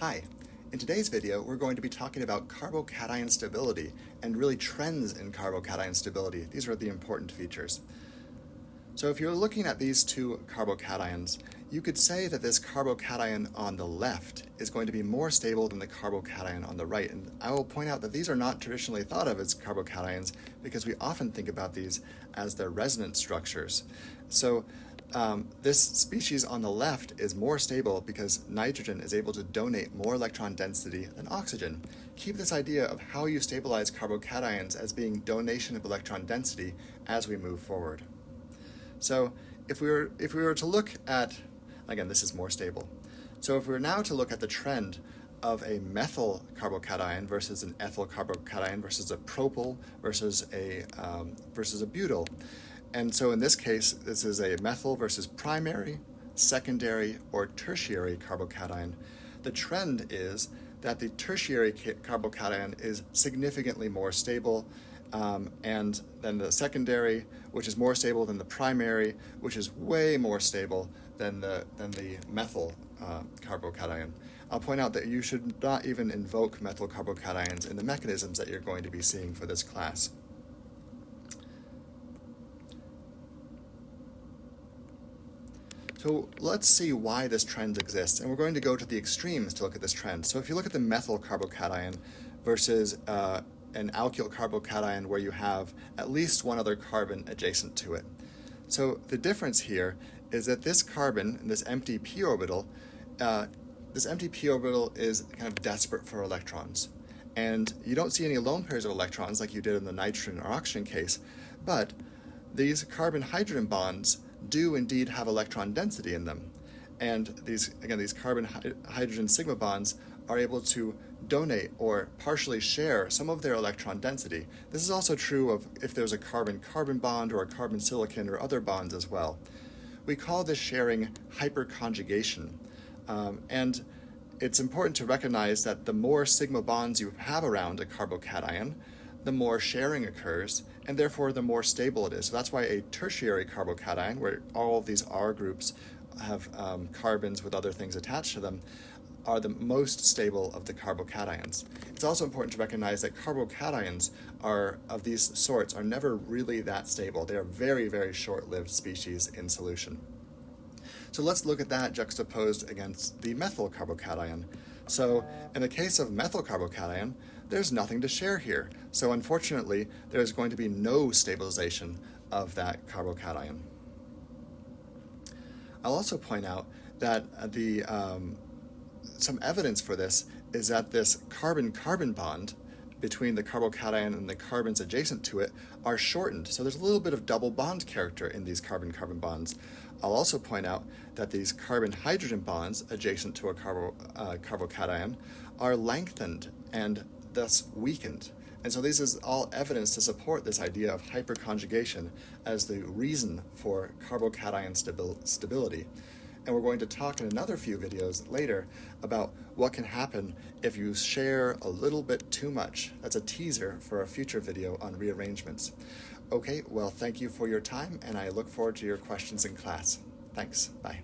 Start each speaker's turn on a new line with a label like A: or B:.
A: Hi, in today's video we're going to be talking about carbocation stability and really trends in carbocation stability. These are the important features. So if you're looking at these two carbocations, you could say that this carbocation on the left is going to be more stable than the carbocation on the right. And I will point out that these are not traditionally thought of as carbocations because we often think about these as their resonance structures. So this species on the left is more stable because nitrogen is able to donate more electron density than oxygen. Keep this idea of how you stabilize carbocations as being donation of electron density as we move forward. So if we were to look at, again, this is more stable. So if we were now to look at the trend of a methyl carbocation versus an ethyl carbocation versus a propyl versus a butyl. And so in this case, this is a methyl versus primary, secondary, or tertiary carbocation. The trend is that the tertiary carbocation is significantly more stable and then the secondary, which is more stable than the primary, which is way more stable than the methyl carbocation. I'll point out that you should not even invoke methyl carbocations in the mechanisms that you're going to be seeing for this class. So let's see why this trend exists, and we're going to go to the extremes to look at this trend. So if you look at the methyl carbocation versus an alkyl carbocation where you have at least one other carbon adjacent to it. So the difference here is that this carbon, this empty p orbital, is kind of desperate for electrons. And you don't see any lone pairs of electrons like you did in the nitrogen or oxygen case, but these carbon-hydrogen bonds do indeed have electron density in them. And these carbon-hydrogen sigma bonds are able to donate or partially share some of their electron density. This is also true of if there's a carbon-carbon bond or a carbon-silicon or other bonds as well. We call this sharing hyperconjugation. And it's important to recognize that the more sigma bonds you have around a carbocation, the more sharing occurs, and therefore the more stable it is. So that's why a tertiary carbocation, where all of these R groups have carbons with other things attached to them, are the most stable of the carbocations. It's also important to recognize that carbocations of these sorts are never really that stable. They are very, very short-lived species in solution. So let's look at that juxtaposed against the methyl carbocation. So in the case of methyl carbocation, there's nothing to share here. So unfortunately, there's going to be no stabilization of that carbocation. I'll also point out that some evidence for this is that this carbon-carbon bond between the carbocation and the carbons adjacent to it are shortened. So there's a little bit of double bond character in these carbon-carbon bonds. I'll also point out that these carbon-hydrogen bonds adjacent to a carbocation are lengthened and thus weakened. And so this is all evidence to support this idea of hyperconjugation as the reason for carbocation stability. And we're going to talk in another few videos later about what can happen if you share a little bit too much. That's a teaser for a future video on rearrangements. Okay, well, thank you for your time, and I look forward to your questions in class. Thanks. Bye.